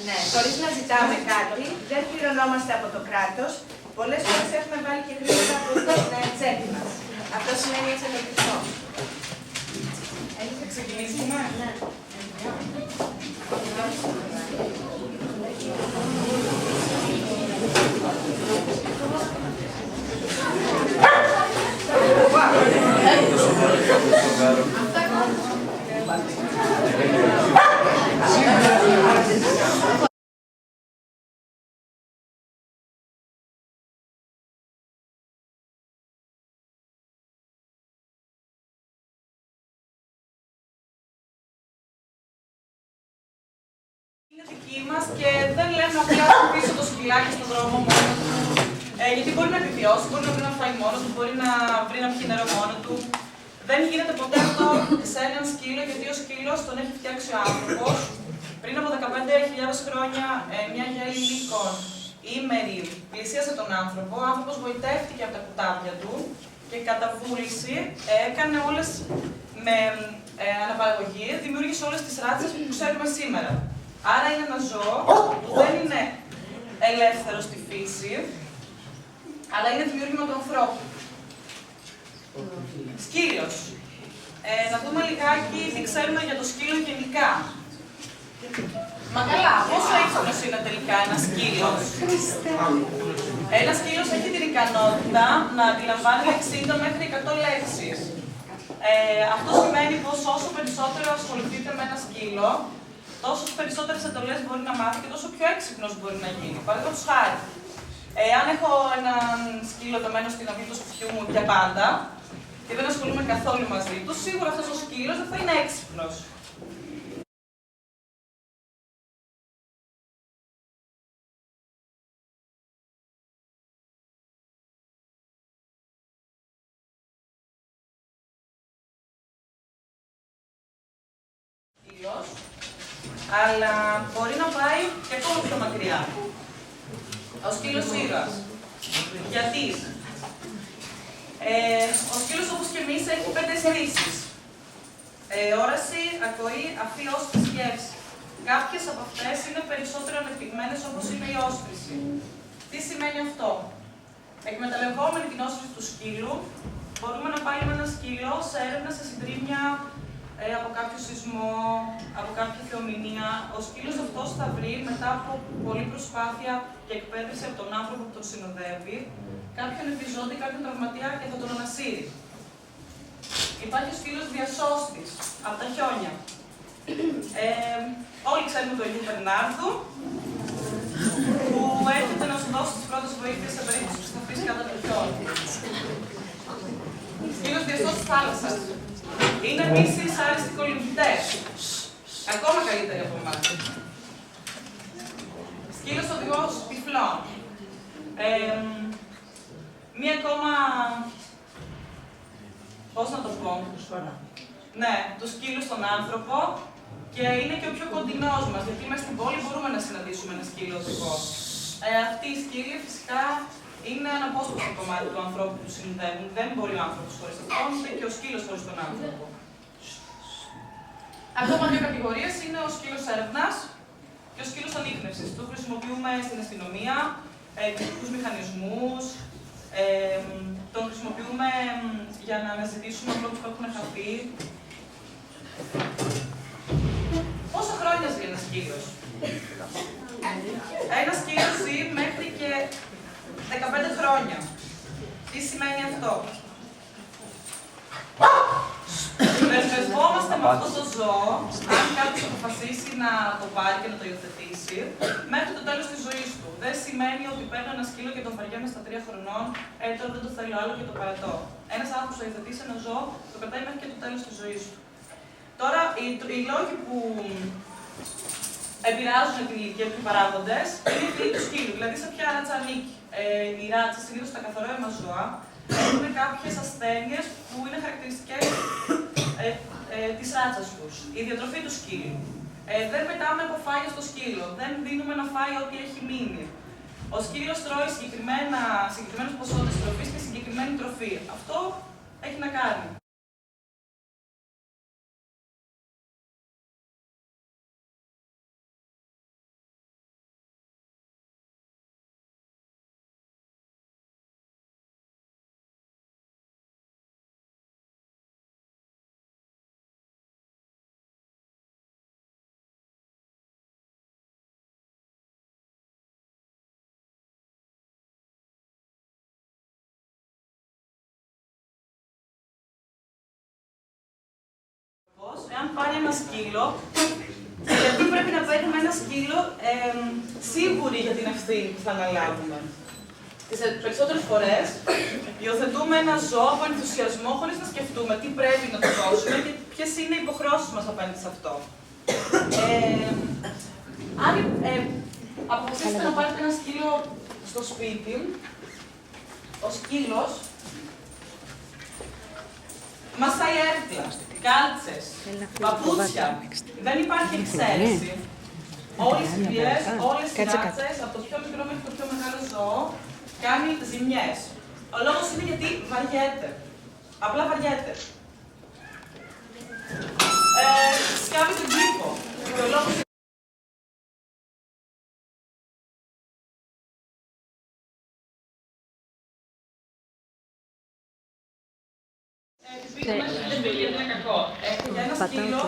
Ναι, χωρίς να ζητάμε κάτι, δεν πληρωνόμαστε από το κράτος. Πολλές φορές έχουμε βάλει και χρήματα από την τσέπη μας. Αυτό σημαίνει εξελικτικό. Θα ξεκινήσουμε. Ναι. Είναι δική μας και δεν λέμε απλά πίσω το σκυλάκι στον δρόμο μόνο του. Γιατί μπορεί να επιβιώσει, μπορεί να βρει να φάει μόνο του, μπορεί να βρει να πιει νερό μόνο του. Δεν γίνεται ποτέ αυτό σε έναν σκύλο, γιατί ο σκύλος τον έχει φτιάξει ο άνθρωπος. Πριν από 15.000 χρόνια, μια γέλη λύκων ήμερη πλησίασε τον άνθρωπο. Ο άνθρωπος γοητεύτηκε από τα κουτάβια του και κατά βούληση έκανε όλες με αναπαραγωγή, δημιούργησε όλες τις ράτσες που ξέρουμε σήμερα. Άρα είναι ένα ζώο που δεν είναι ελεύθερο στη φύση, αλλά είναι δημιούργημα του ανθρώπου. Σκύλος. Να δούμε λιγάκι τι ξέρουμε για το σκύλο γενικά. Μα καλά, πόσο έξυπνος είναι τελικά ένας σκύλος? Ένας σκύλος έχει την ικανότητα να αντιλαμβάνεται 60 μέχρι 100 λέξεις. Αυτό σημαίνει πως όσο περισσότερο ασχοληθείτε με ένα σκύλο, τόσο περισσότερες εντολές μπορεί να μάθει και τόσο πιο έξυπνος μπορεί να γίνει. Παραδείγματος χάρη, αν έχω έναν σκύλο δεμένο στην αυλή του σπιτιού μου για πάντα και δεν ασχολούμαι καθόλου μαζί του, σίγουρα αυτός ο σκύλος δεν θα είναι έξυπνος. Αλλά μπορεί να πάει και ακόμα πιο μακριά. Ο σκύλος ήρωας. Γιατί? Ο σκύλος, όπως και εμείς, έχει 5 αισθήσεις. Όραση, ακοή, αφή, όσφρηση, γεύση. Κάποιες από αυτές είναι περισσότερο ανεπτυγμένες, όπως είναι η όσφρηση. Τι σημαίνει αυτό? Εκμεταλλευόμενοι την όσφρηση του σκύλου, μπορούμε να βάλουμε ένα σκύλο σε έρευνα σε συντρίμμια από κάποιο σεισμό, από κάποια θεομηνία. Ο σκύλος αυτός θα βρει, μετά από πολλή προσπάθεια και εκπαίδευση από τον άνθρωπο που τον συνοδεύει, κάποιον επιζώντη, κάποιον τραυματία και θα τον ανασύρει. Υπάρχει ο σκύλος διασώστης, από τα χιόνια. Όλοι ξέρουμε τον Αγίου Μπερνάρδου, που έρχεται να σου δώσει τις πρώτες βοήθειες σε περίπτωση που θα αφήσει κάτω από το χιόνι. Σκύλος διασώστης θάλασσας. Είναι επίσης άριστοι κολυμβητές. Ακόμα καλύτεροι από εμάς. Σκύλος οδηγός τυφλών. Μία ακόμα... πώς να το πω? Ναι, το σκύλο στον άνθρωπο και είναι και ο πιο κοντινός μας, γιατί μες στην πόλη μπορούμε να συναντήσουμε ένα σκύλο οδηγό. Αυτοί οι σκύλοι φυσικά είναι αναπόσπαστο κομμάτι του ανθρώπου που συνδέουν. Δεν μπορεί ο άνθρωπος χωρίς αυτόν, ούτε και ο σκύλος χωρίς τον άνθρωπο. Ακόμα 2 κατηγορίες είναι ο σκύλος έρευνας και ο σκύλος ανίχνευσης. Το χρησιμοποιούμε στην αστυνομία, τους μηχανισμούς, τον χρησιμοποιούμε για να αναζητήσουμε ανθρώπους που έχουν χαθεί. Πόσα χρόνια ζει ένας σκύλος? Ένας σκύλος ζει μέχρι και 15 χρόνια. Τι σημαίνει αυτό? Περισπευόμαστε με αυτό το ζώο, αν κάποιος αποφασίσει να το πάρει και να το υιοθετήσει, μέχρι το τέλος της ζωής του. Δεν σημαίνει ότι παίρνω ένα σκύλο και τον βαριέμαι στα 3 χρονών, τώρα δεν το θέλω άλλο και το παρατώ. Ένας άνθρωπος που υιοθετήσει ένα ζώο, το κρατάει μέχρι και το τέλος της ζωής του. Τώρα, οι λόγοι που επηρεάζουν την ηλικία του παράγοντες είναι η φύση του σκύλου. Δηλαδή, σε ποια ράτσα ανήκει. Οι ράτσες, συνήθως τα καθαρόαιμα ζώα, έχουν κάποιες ασθένειες που είναι χαρακτηριστικές της ράτσας τους. Η διατροφή του σκύλου. Δεν πετάμε από φάγια στο σκύλο. Δεν δίνουμε να φάει ό,τι έχει μείνει. Ο σκύλος τρώει συγκεκριμένες ποσότητες τροφής και συγκεκριμένη τροφή. Αυτό έχει να κάνει. αν πάρει ένα σκύλο, γιατί πρέπει να παίρνουμε ένα σκύλο σίγουροι για την ευθύνη που θα αναλάβουμε. Τις περισσότερες φορές υιοθετούμε ένα ζώο από ενθουσιασμό χωρίς να σκεφτούμε τι πρέπει να του δώσουμε και ποιες είναι οι υποχρεώσεις μας απέναντι σε αυτό. Αν αποφασίσετε να πάρετε ένα σκύλο στο σπίτι, ο σκύλος μασάει έρτλα, κάλτσες, παπούτσια. Δεν υπάρχει εξαίρεση. Όλες οι βίες, όλες οι ράτσες, από το πιο μικρό μέχρι το πιο μεγάλο ζώο, κάνει ζημιές. Ο λόγος είναι γιατί βαριέται. Απλά βαριέται. Σκάβει τον κήπο. Και ο λόγος είναι κακό. Για ένα σκύλο,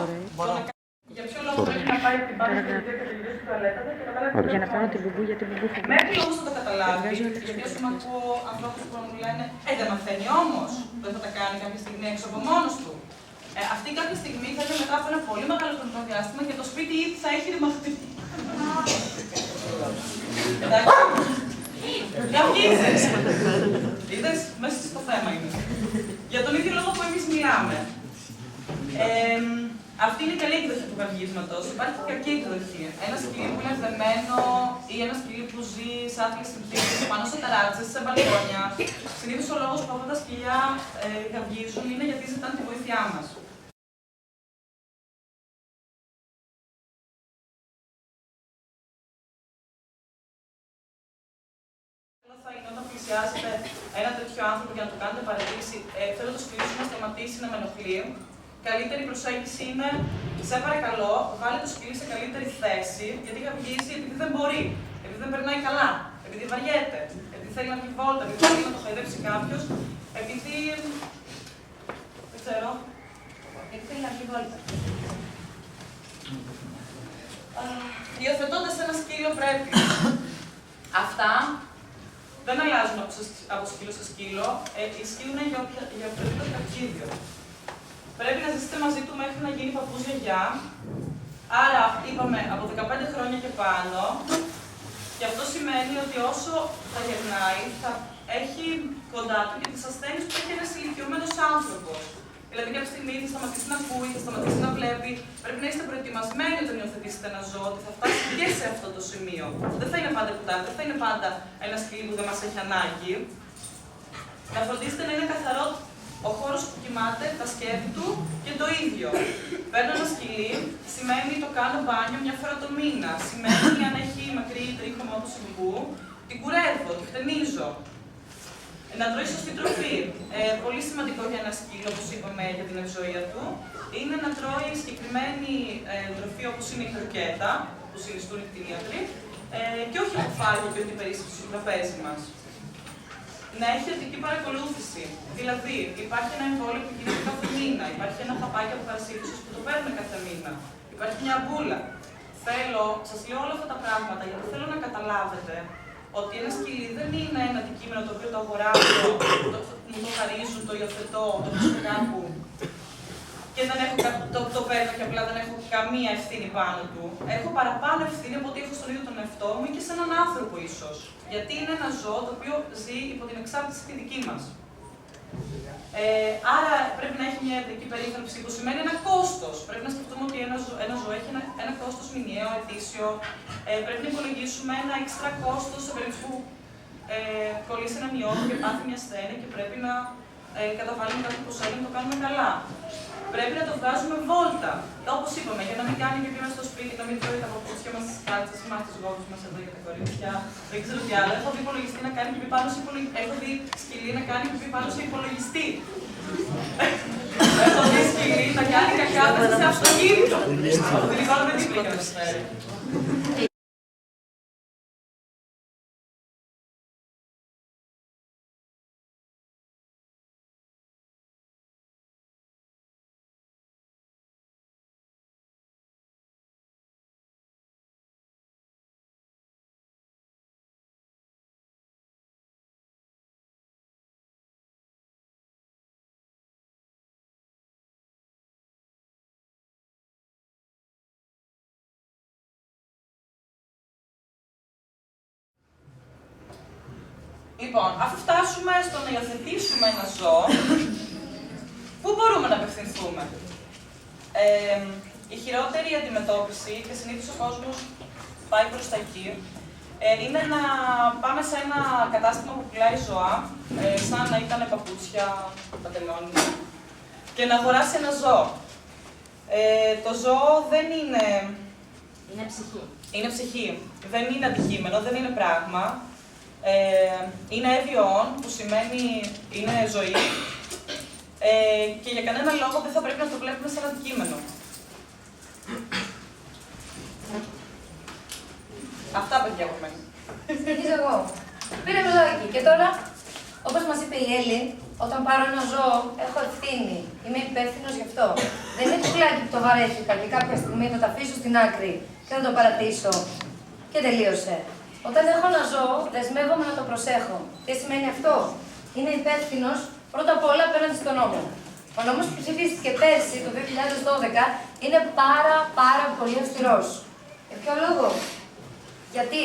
για ποιο λόγο πρέπει να πάει την μπάνια και την τελειώσει την τουαλέτα και να βάλει. Για να πάρω την μπουμπού, γιατί μπουμπού θα Μέχρι όμως να το καταλάβει, γιατί όσο με ακούω ανθρώπους που μου λένε δεν μαθαίνει όμως, δεν θα τα κάνει κάποια στιγμή έξω από μόνος του. Αυτή κάποια στιγμή θα είναι μετά από ένα πολύ μεγάλο χρονικό διάστημα και το σπίτι ήδη θα έχει ρημαχτεί. Εντάξει. Καυγίζεις. Είδες, μέσα στο θέμα είναι. Για τον ίδιο λόγο που εμείς μιλάμε. Αυτή είναι η καλή εκδοχή του καυγίσματος. Υπάρχει και κακή εκδοχή. Ένα σκυλί που είναι δεμένο ή ένα σκυλί που ζει σε άθλιες συνθήκες, πάνω σε ταράτσες, σε μπαλκόνια. Συνήθως ο λόγος που αυτά τα σκυλιά καυγίζουν είναι γιατί ζητάνε τη βοήθειά μας. Θα είναι όταν πλησιάζετε ένα τέτοιο άνθρωπο για να του κάνετε παρατήρηση, θέλω το σκυλί σου να σταματήσει να με ενοχλεί. Καλύτερη προσέγγιση είναι, σε παρακαλώ, βάλε το σκυλί σε καλύτερη θέση, γιατί καυγίζει επειδή δεν μπορεί, επειδή δεν περνάει καλά, επειδή βαριέται, επειδή θέλει να βγει βόλτα, επειδή θέλει να το χαϊδέψει κάποιος, επειδή. Δεν ξέρω. Γιατί θέλει να βγει βόλτα. Υιοθετώντας ένα σκύλο πρέπει. Αυτά δεν αλλάζουν από σκύλο σε σκύλο, ισχύουν για οποιοδήποτε ταξίδιο. Πρέπει να ζήσετε μαζί του μέχρι να γίνει παππούς γιαγιά. Άρα, είπαμε, από 15 χρόνια και πάνω. Και αυτό σημαίνει ότι όσο θα γερνάει, θα έχει κοντά του και τις ασθένειες που έχει ένας ηλικιωμένος άνθρωπος. Δηλαδή, κάποια στιγμή θα σταματήσει να ακούει, θα σταματήσει να βλέπει. Πρέπει να είστε προετοιμασμένοι όταν υιοθετήσετε ένα ζώο ότι θα φτάσει και σε αυτό το σημείο. Δεν θα είναι πάντα κουτάκι, δεν θα είναι πάντα ένα σκυλί που δεν μας έχει ανάγκη. Να φροντίσετε να είναι καθαρό ο χώρος που κοιμάται, τα σκεύη του και το ίδιο. Παίρνω ένα σκυλί, σημαίνει το κάνω μπάνιο μια φορά το μήνα. Σημαίνει αν έχει μακρύ τρίχωμα όπως η μπουμπού, την κουρεύω, την χτενίζω. Να τρώει σωστή τροφή. Πολύ σημαντικό για ένα σκύλο, όπως είπαμε, για την ευζοία του, είναι να τρώει συγκεκριμένη τροφή όπως είναι η κροκέτα, που συνιστούν οι κτηνίατροι, και όχι από φάγο και ό,τι περίσσεψε στο τραπέζι μας. Να έχει ειδική παρακολούθηση. Δηλαδή, υπάρχει ένα εμβόλιο που γίνεται κάθε μήνα, υπάρχει ένα χαπάκι από παρασίτησης που το παίρνουμε κάθε μήνα, υπάρχει μια μπούλα. Σας λέω όλα αυτά τα πράγματα γιατί θέλω να καταλάβετε ότι ένα σκυλί δεν είναι ένα αντικείμενο το οποίο το αγοράζω, μου το χαρίζουν, το υιοθετώ, το βρίσκω κάπου και δεν έχω, το παίρνω και απλά δεν έχω καμία ευθύνη πάνω του. Έχω παραπάνω ευθύνη από ότι έχω στον ίδιο τον εαυτό μου και σε έναν άνθρωπο ίσως. Γιατί είναι ένα ζώο το οποίο ζει υπό την εξάρτηση τη δική μας. Άρα πρέπει να έχει μια ιατρική περίθαλψη που σημαίνει ένα κόστος. Πρέπει να σκεφτούμε ότι ένα ζώο έχει ένα κόστος μηνιαίο, ετήσιο. Πρέπει να υπολογίσουμε ένα έξτρα κόστος σε περίπτωση που κολλήσει έναν ιό και πάθει μια ασθένεια και πρέπει να καταβάλουμε κάποιο ποσό για να το κάνουμε καλά. Πρέπει να το βγάζουμε βόλτα. Όπως είπαμε, για να μην κάνει και μέσα στο σπίτι, να μην τρώει τα παπούτσια μας, τις κάτσες μας, τις γόβους μας εδώ για τα κορίτσια. Δεν ξέρω τι άλλο. Έχω δει υπολογιστή να κάνει πιπί πάνω σε υπολογιστή. Έχω δει σκυλί να κάνει πιπί πάνω σε υπολογιστή. Έχω δει σκυλί να κάνει κακά μέσα σε αυτοκίνητο. Δεν υπάρχουν τίποτα. Λοιπόν, αφού φτάσουμε στο να υιοθετήσουμε ένα ζώο, πού μπορούμε να απευθυνθούμε? Η χειρότερη αντιμετώπιση, και συνήθως ο κόσμος πάει προς τα εκεί, είναι να πάμε σε ένα κατάστημα που πουλάει ζώα, σαν να ήταν παπούτσια, παντελόνια, και να αγοράσει ένα ζώο. Το ζώο δεν είναι... Είναι ψυχή. Είναι ψυχή. Δεν είναι αντικείμενο, δεν είναι πράγμα. Είναι έβιον, που σημαίνει είναι ζωή. Και για κανένα λόγο δεν θα πρέπει να το βλέπουμε σαν αντικείμενο. Αυτά, παιδιά, από μένα. Συνεχίζω εγώ. Πήραμε ζωάκι. Και τώρα, όπως μας είπε η Έλλη, όταν πάρω ένα ζώο, έχω ευθύνη. Είμαι υπεύθυνος γι' αυτό. Δεν είναι το πουλάκι που το βαρέθηκα και κάποια στιγμή θα το αφήσω στην άκρη και θα το παρατήσω. Και τελείωσε. Όταν έχω ένα ζώο, δεσμεύομαι να το προσέχω. Τι σημαίνει αυτό? Είναι υπεύθυνος πρώτα απ' όλα απέναντι στον νόμο. Ο νόμος που ψηφίστηκε πέρσι, το 2012, είναι πάρα πολύ αυστηρός. Για ποιο λόγο? Γιατί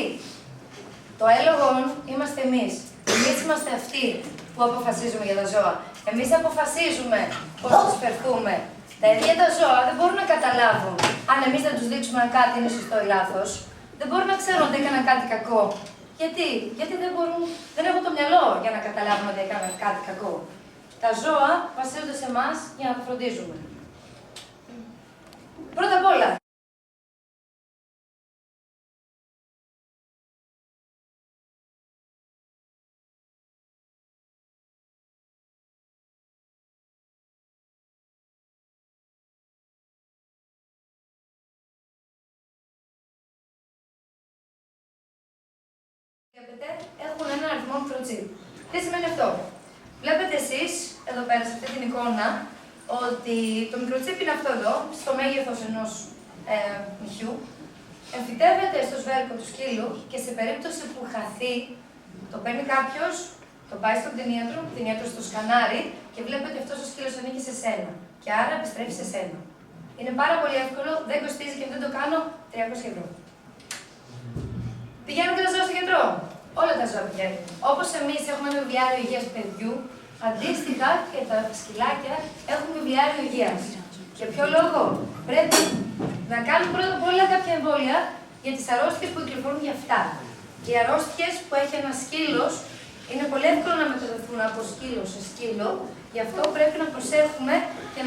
το έλογον είμαστε εμείς. Εμείς είμαστε αυτοί που αποφασίζουμε για τα ζώα. Εμείς αποφασίζουμε πώς θα τους φερθούμε. Τα ίδια τα ζώα δεν μπορούν να καταλάβουν αν εμείς δεν τους δείξουμε αν κάτι είναι σωστό ή λάθος. Δεν μπορούν να ξέρουν ότι έκαναν κάτι κακό. Γιατί δεν έχουν το μυαλό για να καταλάβουν ότι έκαναν κάτι κακό. Τα ζώα βασίζονται σε εμάς για να τα φροντίζουμε. Πρώτα απ' όλα, έχουν ένα αριθμό microchip. Τι σημαίνει αυτό? Βλέπετε εσείς, εδώ πέρα σε αυτή την εικόνα, ότι το microchip είναι αυτό εδώ, στο μέγεθος ενός νυχιού. Εμφυτεύεται στο σβέρκο του σκύλου και σε περίπτωση που χαθεί, το παίρνει κάποιος, το πάει στον κτηνίατρο, ο κτηνίατρος το σκανάρει και βλέπετε ότι αυτός ο σκύλος ανήκει σε σένα. Και άρα επιστρέφει σε σένα. Είναι πάρα πολύ εύκολο, δεν κοστίζει και αν δεν το κάνω 300 ευρώ. Πηγαίνουν και τα ζώα στο γιατρό. Όλα τα ζώα πηγαίνουν. Όπως εμείς έχουμε ένα βιβλιάριο υγείας του παιδιού, αντίστοιχα και τα σκυλάκια έχουν βιβλιάριο υγείας. Για ποιο λόγο? Πρέπει να κάνουν πρώτα απ' όλα κάποια εμβόλια για τις αρρώστιες που κυκλοφορούν για αυτά. Οι αρρώστιες που έχει ένας σκύλος είναι πολύ εύκολο να μεταδοθούν από σκύλο σε σκύλο, γι' αυτό πρέπει να προσέχουμε και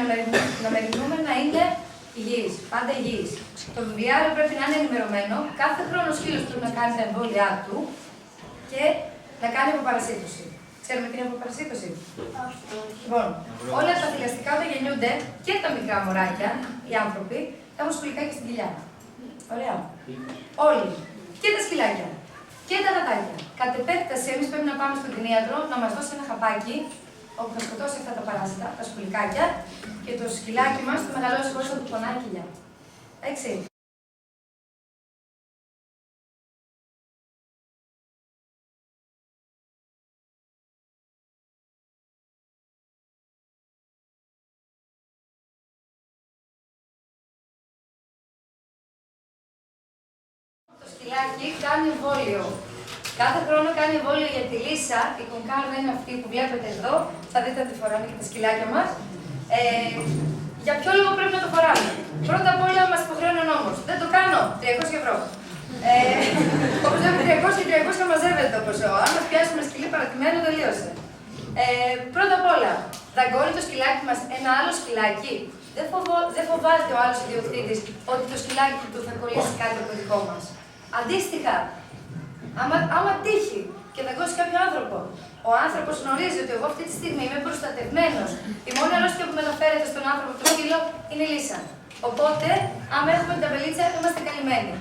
να μεριμνούμε να είναι υγιής, πάντα υγιής. Το βιβλιάριο πρέπει να είναι ενημερωμένο, κάθε χρόνο ο σκύλος πρέπει να κάνει τα εμβόλια του και να κάνει αποπαρασίτωση. Ξέρουμε τι είναι αποπαρασίτωση? Λοιπόν, όλα τα θηλαστικά όταν γεννιούνται και τα μικρά μωράκια, οι άνθρωποι, έχουν σκουλικάκια στην κοιλιά. Ωραία. Όλοι. Και τα σκυλάκια. Και τα γατάκια. Κατ' επέκταση, εμείς πρέπει να πάμε στον κτηνίατρο να μας δώσει ένα χαπάκι όπου θα σκοτώσει αυτά τα παράσιτα, τα σκουλικάκια, και το σκυλάκι μας θα μεγαλώσει όσο του πονάει η κοιλιά. Έτσι. Το σκυλάκι κάνει εμβόλιο. Κάθε χρόνο κάνει εμβόλιο για τη λύσα. Η κονκάρδα είναι αυτή που βλέπετε εδώ. Θα δείτε ότι φοράμε και τα σκυλάκια μας. Για ποιο λόγο πρέπει να το φοράμε? Πρώτα απ' όλα μας υποχρεώνει ο νόμος. Δεν το κάνω. 300 ευρώ. Όπως λέμε 300 και 300 μαζεύεται το ποσό. Αν μας πιάσουμε σκυλί παρατημένο, τελείωσε. Πρώτα απ' όλα, δαγκώνει το σκυλάκι μας ένα άλλο σκυλάκι. Δεν φοβάται ο άλλος ιδιοκτήτης ότι το σκυλάκι του θα κολλήσει κάτι από το δικό μας. Αντίστοιχα, άμα τύχει και δαγκώσει κάποιο άνθρωπο, ο άνθρωπος γνωρίζει ότι εγώ αυτή τη στιγμή είμαι προστατευμένος. Η μόνη αρρώστια που μεταφέρεται στον άνθρωπο το σκύλο είναι η λύσα. Οπότε, άμα έχουμε την ταμπελίτσα, είμαστε καλυμμένοι.